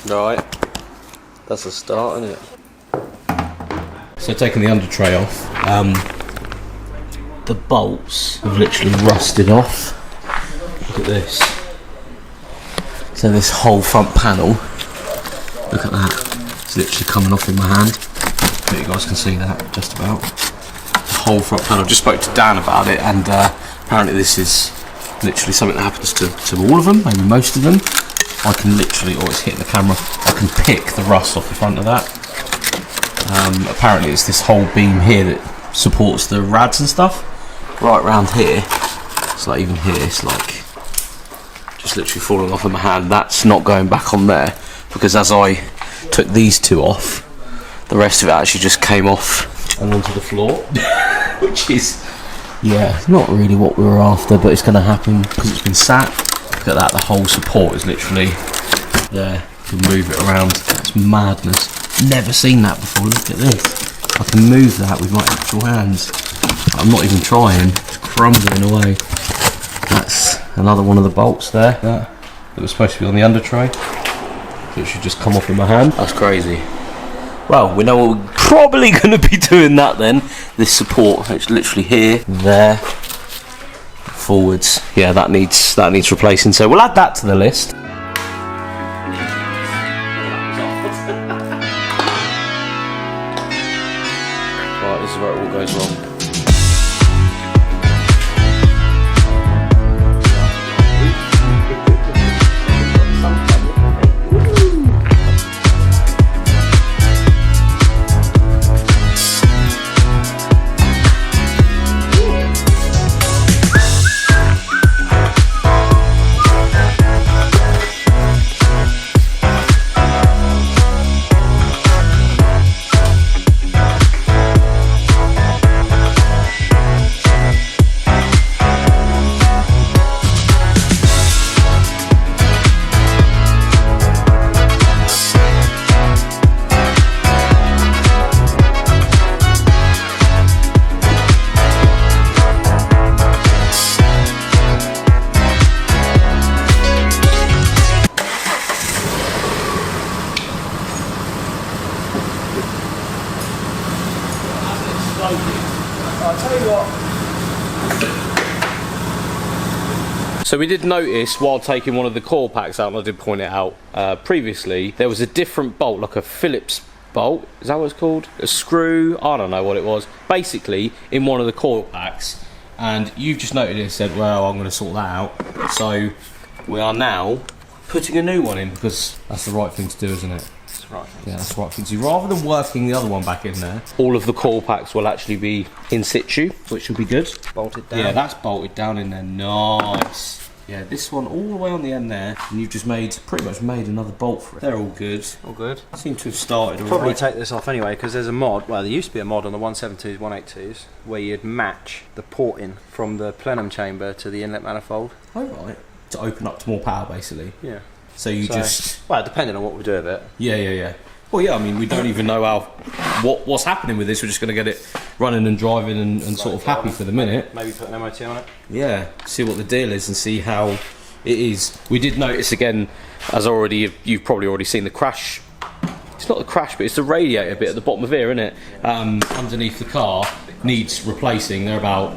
Right. That's a start, isn't it? So taking the under tray off, the bolts have literally rusted off. Look at this. So this whole front panel, look at that, it's literally coming off in my hand. But you guys can see that just about. The whole front panel. Just spoke to Dan about it, and apparently this is literally something that happens to all of them, maybe most of them. I can literally, it's hitting the camera, I can pick the rust off the front of that. Apparently it's this whole beam here that supports the rads and stuff. Right round here, it's like even here, it's like just literally falling off in my hand. That's not going back on there, because as I took these two off, the rest of it actually just came off and onto the floor. Which is, yeah, not really what we were after, but it's going to happen because it's been sat. Look at that, the whole support is literally there. You can move it around. That's madness. Never seen that before. Look at this. I can move that with my actual hands. I'm not even trying. It's crumbling away. That's another one of the bolts there. That was supposed to be on the under tray. So it should just come off in my hand. That's crazy. Well, we know what we're probably going to be doing that then. This support, it's literally here, there, forwards. Yeah, that needs replacing. So we'll add that to the list. Right, this is where it all goes wrong. I'll tell you what. So we did notice while taking one of the core packs out, and I did point it out previously, there was a different bolt, like a Phillips bolt, is that what it's called? A screw, I don't know what it was, basically in one of the core packs, and you've just noted it and said, well, I'm going to sort that out. So we are now putting a new one in, because that's the right thing to do, isn't it? Right. Yeah, that's the right thing to do. Rather than working the other one back in there, all of the core packs will actually be in situ, which will be good. Bolted down. Yeah, that's bolted down in there. Nice. Yeah, this one all the way on the end there, and you've just pretty much made another bolt for it. They're all good. All good. Seem to have started already. Probably take this off anyway, because there's a mod, well there used to be a mod on the 172s, 182s, where you'd match the porting from the plenum chamber to the inlet manifold. Oh right. To open up to more power basically. Yeah. So just... Well, depending on what we do with it. Yeah. Well, yeah, I mean, we don't even know what's happening with this. We're just going to get it running and driving and sort of happy for the minute. Maybe put an MOT on it. Yeah, see what the deal is and see how it is. We did notice again, as you've probably already seen the crash. It's not the crash, but it's the radiator bit at the bottom of here, isn't it? Underneath the car needs replacing. They're about...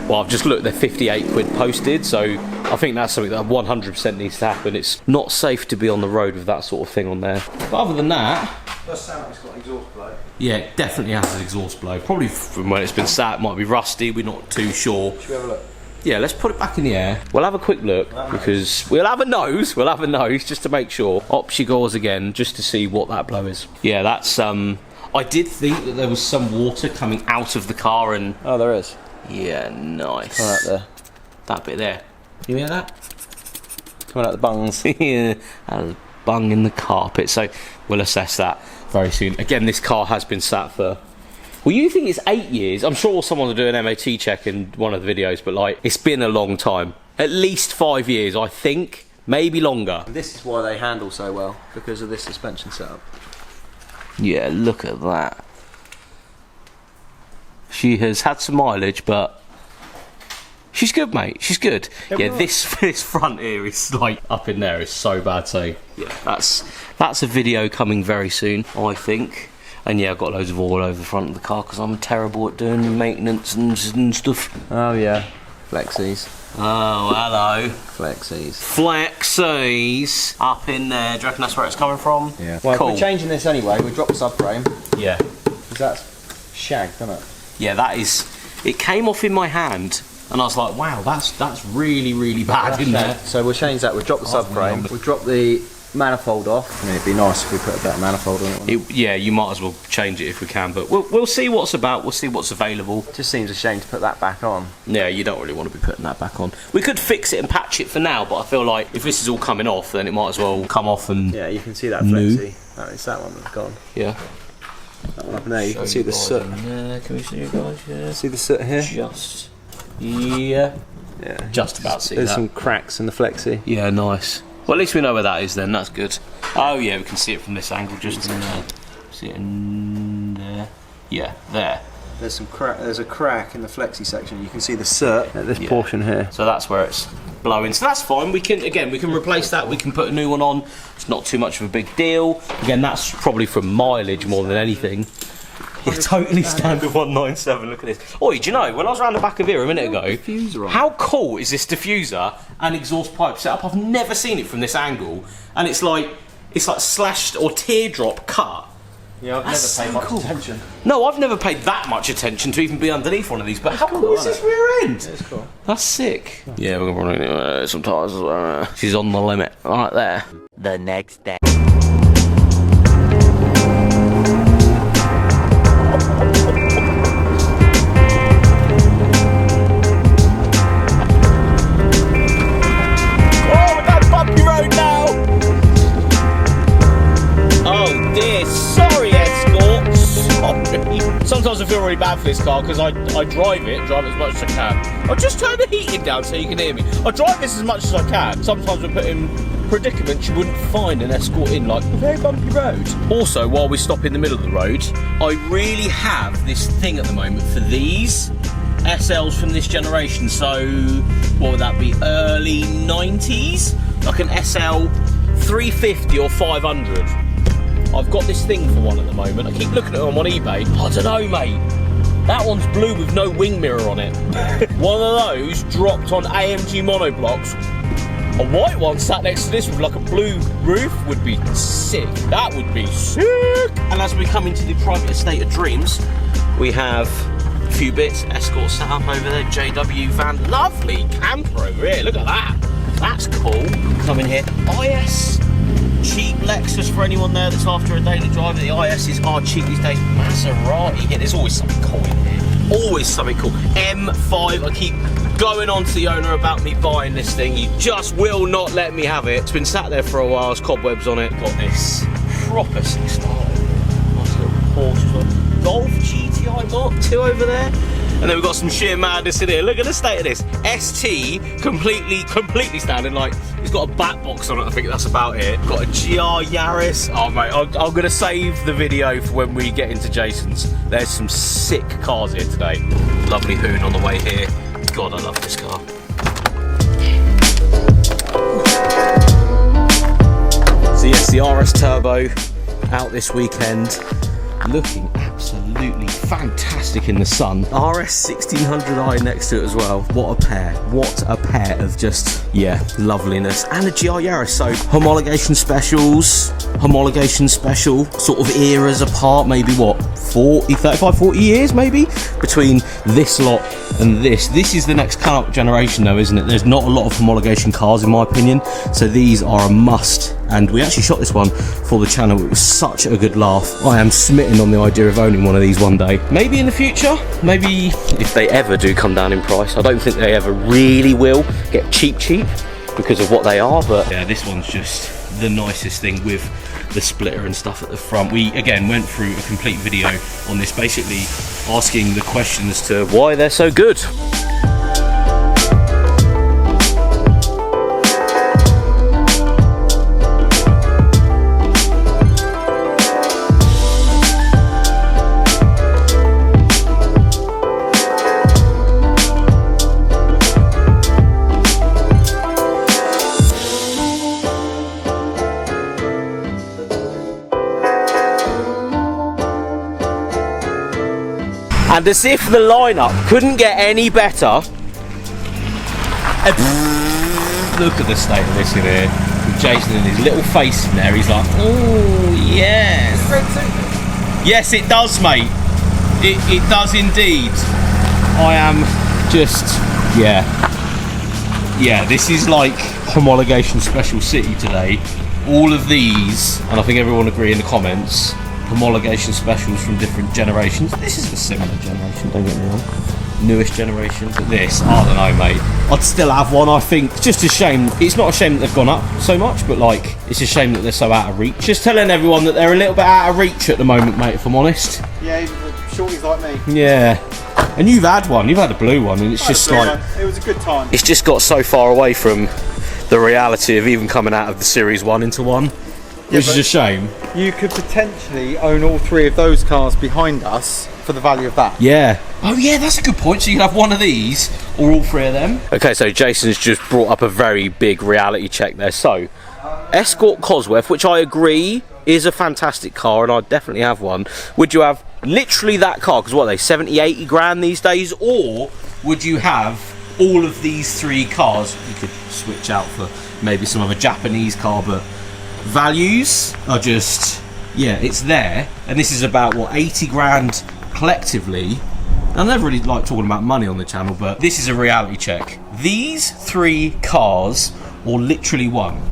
Well, I've just looked, they're 58 quid posted, so I think that's something that 100% needs to happen. It's not safe to be on the road with that sort of thing on there. But other than that... It does sound like it's got an exhaust blow. Yeah, it definitely has an exhaust blow. Probably from when it's been sat, it might be rusty, we're not too sure. Should we have a look? Yeah, let's put it back in the air. We'll have a quick look, because we'll have a nose just to make sure. Ops your gauze again, just to see what that blow is. Yeah, that's... I did think that there was some water coming out of the car and... Oh, there is. Yeah, nice. Coming out there. That bit there. You hear that? Coming out the bungs. Yeah, a bung in the carpet. So we'll assess that very soon. Again, this car has been sat for... Well, you think it's 8 years. I'm sure someone will do an MOT check in one of the videos, but like, it's been a long time. At least 5 years, I think. Maybe longer. This is why they handle so well, because of this suspension setup. Yeah, look at that. She has had some mileage, but She's good, mate. She's good. Yeah, this front here is like up in there is so bad. So yeah, that's a video coming very soon, I think. And yeah, I've got loads of oil over the front of the car because I'm terrible at doing maintenance and stuff. Oh yeah, flexies. Oh, hello. Flexies. Flexies up in there. Do you reckon that's where it's coming from? Yeah. Well, cool. we're changing this anyway. We dropped the subframe. Yeah. Because that's shagged, isn't it? Yeah, that is. It came off in my hand, and I was like, wow, that's really, really bad in there. So we'll change that. We'll drop the subframe. We'll drop the manifold off. I mean, it'd be nice if we put a better manifold on it. Yeah, you might as well change it if we can, but we'll see what's about. We'll see what's available. It just seems a shame to put that back on. Yeah, you don't really want to be putting that back on. We could fix it and patch it for now, but I feel like if this is all coming off, then it might as well come off and. Yeah, you can see that flexi. It's that one that's gone. Yeah. That one up there, you can see the soot. Yeah, can we see you guys? Yeah. See the soot here? Just. Yeah. Yeah. Just about see There's that. some cracks in the flexi. Yeah, nice. Well, at least we know where that is then, that's good. Oh yeah, we can see it from this angle, just in there. See it in there. Yeah, there. There's a crack in the flexi section. You can see the soot at this portion here. So that's where it's blowing. So that's fine. We can replace that. We can put a new one on. It's not too much of a big deal. Again, that's probably from mileage more than anything. Yeah, totally standard 197. Look at this. Oi, do you know, when I was around the back of here a minute ago, how cool is this diffuser and exhaust pipe set up? I've never seen it from this angle, and it's like slashed or teardrop cut. Yeah, I've never paid much attention. No, I've never paid that much attention to even be underneath one of these. But how cool is this rear end? It's cool. That's sick. Yeah, we're gonna run some tyres as well. She's on the limit, right there. The next day. Sometimes I feel really bad for this car because I drive it as much as I can. I'll just turn the heating down so you can hear me. I drive this as much as I can. Sometimes we put in predicaments you wouldn't find an Escort in, like a very bumpy road. Also, while we stop in the middle of the road, I really have this thing at the moment for these SLs from this generation. So, what would that be? Early 90s? Like an SL 350 or 500. I've got this thing for one at the moment. I keep looking at them on eBay. I don't know, mate. That one's blue with no wing mirror on it. One of those dropped on AMG monoblocks. A white one sat next to this with like a blue roof would be sick. That would be sick. And as we come into the private estate of dreams, we have a few bits. Escort set up over there. JW van. Lovely camper over here. Look at that. That's cool. Come in here. IS. Cheap Lexus for anyone there that's after a daily driver. The ISs are cheap these days. Maserati. Yeah, there's always something cool in here. Always something cool. M5. I keep going on to the owner about me buying this thing. He just will not let me have it. It's been sat there for a while. There's cobwebs on it. Got this proper 6-star. Nice little Porsche as well. Golf GTI Mark II over there. And then we've got some sheer madness in here. Look at the state of this. ST, completely standing. Like, it's got a back box on it. I think that's about it. Got a GR Yaris. Oh, mate, I'm going to save the video for when we get into Jason's. There's some sick cars here today. Lovely hoon on the way here. God, I love this car. So yes, the RS Turbo out this weekend. Looking absolutely fantastic in the sun. RS 1600i next to it as well. What a pair. What a pair of just, yeah, loveliness. And a GR Yaris. So, homologation specials, homologation special, sort of eras apart, maybe what, 35, 40 years maybe? Between this lot and this. This is the next car generation though, isn't it? There's not a lot of homologation cars in my opinion. So these are a must. And we actually shot this one for the channel. It was such a good laugh. I am smitten on the idea of owning one of these one day. Maybe in the future, maybe if they ever do come down in price. I don't think they ever really will get cheap because of what they are, but yeah, this one's just the nicest thing with the splitter and stuff at the front. We again went through a complete video on this, basically asking the question as to why they're so good. And as if the lineup couldn't get any better, look at the state of this in here. With Jason and his little face in there, he's like, oh yes. Yes, it does, mate. It does indeed. I am just, yeah, this is like homologation special city today. All of these, and I think everyone agree in the comments, homologation specials from different generations. This is a similar generation, don't get me wrong. Newest generation, but this, I don't know, mate. I'd still have one, I think. It's just a shame. It's not a shame that they've gone up so much, but like, it's a shame that they're so out of reach. Just telling everyone that they're a little bit out of reach at the moment, mate, if I'm honest. Yeah, even for shorties like me. Yeah. And you've had one, you've had a blue one, and it's just like... It was a good time. It's just got so far away from the reality of even coming out of the Series 1 into 1, which is a shame. You could potentially own all 3 of those cars behind us for the value of that. Yeah. Oh yeah, that's a good point. So you can have one of these or all 3 of them. Okay, so Jason's just brought up a very big reality check there. So, Escort Cosworth, which I agree is a fantastic car, and I'd definitely have one. Would you have literally that car? Because what are they, 70, 80 grand these days? Or would you have all of these 3 cars? You could switch out for maybe some other Japanese car, but values are just, yeah, it's there. And this is about, what, 80 grand collectively. I never really like talking about money on the channel, but this is a reality check. These 3 cars, or literally one,